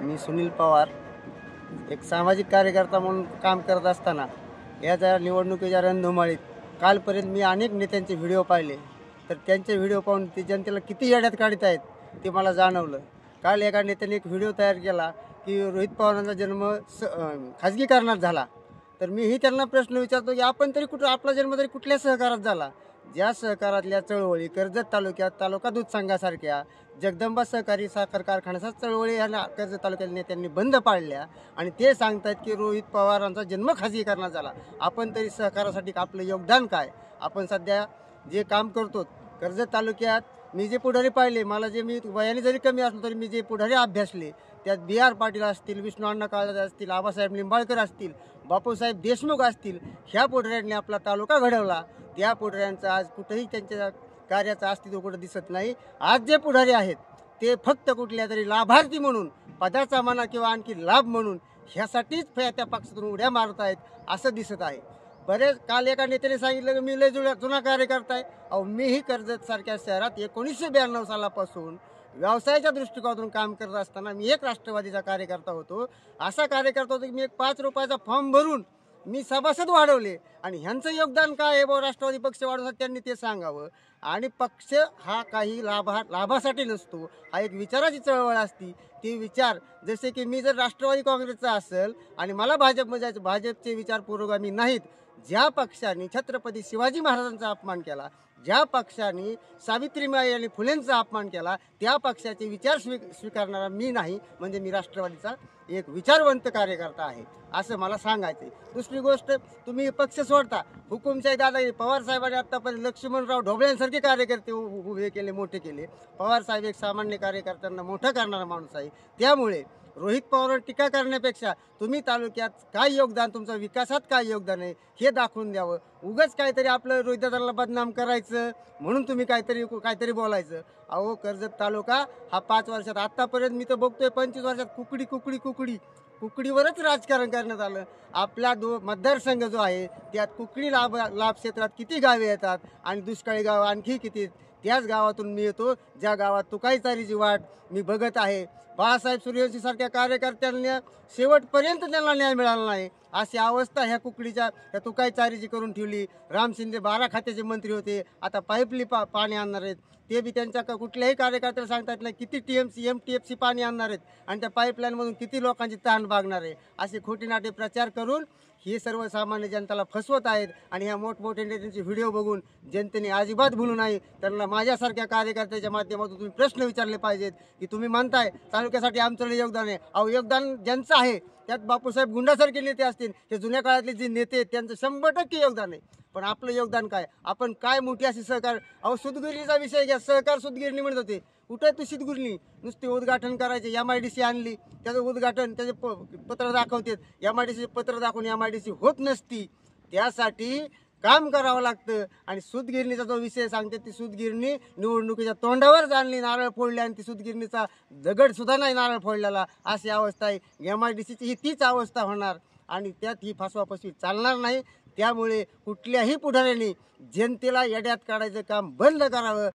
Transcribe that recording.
मी सुनील पवार एक सामाजिक कार्यकर्ता म्हणून काम करत असताना या निवडणुकीच्या रणधुमाळीत कालपर्यंत मी अनेक नेत्यांचे व्हिडिओ पाहिले, तर त्यांचे व्हिडिओ पाहून ते जनतेला किती येड्यात काढत आहेत ते मला जाणवलं. काल एका नेत्याने एक व्हिडिओ तयार केला की रोहित पवारांचा जन्म खाजगीकरणात झाला. तर मीही त्यांना प्रश्न विचारतो की आपण तरी आपला जन्म तरी कुठल्या सहकारात झाला? ज्या सहकारातल्या चळवळी कर्जत तालुक्यात तालुका दूध संघासारख्या जगदंबा सहकारी साखर कारखान्याचा चळवळी ह्या कर्जत तालुक्यातील नेत्यांनी बंद पाडल्या आणि ते सांगतात की रोहित पवारांचा जन्म खाजगीकरणात झाला. आपण तरी सहकारासाठी आपलं योगदान काय? आपण सध्या जे काम करतो कर्जत तालुक्यात मी जे पुढारी पाहिले, मला जे मी वयाने जरी कमी असलो तरी मी जे पुढारी अभ्यासले त्यात बी आर पाटील असतील, विष्णू अण्णा काळे असतील, आबासाहेब लिंबाळकर असतील, बापूसाहेब देशमुख असतील, ह्या पुढाऱ्यांनी आपला तालुका घडवला. त्या पुढाऱ्यांचं आज कुठेही त्यांच्या कार्याचं अस्तित्व कुठं दिसत नाही. आज जे पुढारी आहेत ते फक्त कुठल्या तरी लाभार्थी म्हणून, पदाचा म्हणा किंवा आणखी लाभ म्हणून ह्यासाठीच त्या पक्षातून उड्या मारत आहेत असं दिसत आहे. बरेच काल एका नेत्याने सांगितलं की मी लय जुना कार्यकर्ता आहे. अहो, मीही कर्जतसारख्या शहरात 1992 सालापासून व्यवसायाच्या दृष्टिकोनातून काम करत असताना मी एक राष्ट्रवादीचा कार्यकर्ता होतो. असा कार्यकर्ता होतो की मी एक 5 रुपयाचा फॉर्म भरून मी सभासद वाढवले आणि ह्यांचं योगदान काय आहे बाबा राष्ट्रवादी पक्ष वाढवण्यासाठी त्यांनी ते सांगावं. आणि पक्ष हा काही लाभासाठी नसतो, हा एक विचाराची चळवळ असती. ती विचार जसे की मी जर राष्ट्रवादी काँग्रेसचा असेल आणि मला भाजपमध्ये जायचं, भाजपचे विचार पुरोगामी नाहीत. ज्या पक्षाने छत्रपती शिवाजी महाराजांचा अपमान केला, ज्या पक्षाने सावित्रीबाई आणि फुलेंचा अपमान केला, त्या पक्षाचे विचार स्वीकारणारा मी नाही. म्हणजे मी राष्ट्रवादीचा एक विचारवंत कार्यकर्ता आहे असं मला सांगायचं आहे. दुसरी गोष्ट, तुम्ही पक्ष सोडता, हुकुमशाही दादागिरी. पवार साहेबांनी आत्तापर्यंत लक्ष्मणराव ढोबळ्यांसारखे कार्यकर्ते उभे केले, मोठे केले. पवार साहेब एक सामान्य कार्यकर्त्यांना मोठं करणारा माणूस आहे. त्यामुळे रोहित पवारवर टीका करण्यापेक्षा तुम्ही तालुक्यात काय योगदान, तुमचं विकासात काय योगदान आहे हे दाखवून द्यावं. उगाच काहीतरी आपलं रोहितदादाला बदनाम करायचं म्हणून तुम्ही काहीतरी बोलायचं. अहो, कर्जत तालुका हा 5 वर्षात आत्तापर्यंत मी तर बघतोय 25 वर्षात कुकडीवरच राजकारण करण्यात आलं. आपला मतदारसंघ जो आहे त्यात कुकडी लाभ क्षेत्रात किती गावे येतात आणि दुष्काळी गाव आणखी किती. त्याच गावातून मी येतो ज्या गावात तुकाई चारीची वाट मी बघत आहे. बाळासाहेब सूर्यवंशीसारख्या कार्यकर्त्यांना शेवटपर्यंत त्यांना न्याय मिळाला नाही. अशी अवस्था ह्या तुकाई चारीची करून ठेवली. राम शिंदे 12 खात्याचे मंत्री होते, आता पाईपली पाणी आणणार आहेत. ते बी त्यांच्या कुठल्याही कार्यकर्त्याला सांगता येत नाही किती TMC MTFC पाणी आणणार आहेत आणि त्या पाईपलाईनमधून किती लोकांची तहान भागणार आहे. असे खोटीनाटे प्रचार करून हे सर्वसामान्य जनतेला फसवत आहेत. आणि ह्या मोठमोठ्या नेत्यांचे व्हिडिओ बघून जनतेने अजिबात भूलू नये. त्यांना माझ्यासारख्या कार्यकर्त्याच्या माध्यमातून तुम्ही प्रश्न विचारले पाहिजेत की तुम्ही म्हणताय तालुक्यासाठी आमचं योगदान आहे. अहो, योगदान ज्यांचं आहे त्यात बापूसाहेब गुंडासारखे नेते असतील, ते जुन्या काळातले जे नेते आहेत त्यांचं 100% योगदान आहे. पण आपलं योगदान काय? आपण काय मोठी अशी सहकार, अहो सूतगिरणीचा विषय घ्या, सहकार सूतगिरणी म्हणत होते. कुठे तू सूतगिरणी? नुसते उद्घाटन करायचे. MIDC आणली, त्याचं उद्घाटन, त्याचे पत्र दाखवतात. MIDC पत्र दाखवून MIDC होत नसती. त्यासाठी काम करावं लागतं. आणि सूतगिरणीचा जो विषय सांगते, ती सूतगिरणी निवडणुकीच्या तोंडावर आणली, नारळ फोडले आणि ती सूतगिरणीचा दगड सुद्धा नाही नारळ फोडलेला. अशी अवस्था आहे. MIDCची ही तीच अवस्था होणार आणि त्यात ही फसवाफसवी चालणार नाही. त्यामुळे कुठल्याही पुढाऱ्यांनी जनतेला येड्यात काढायचं काम बंद करावं.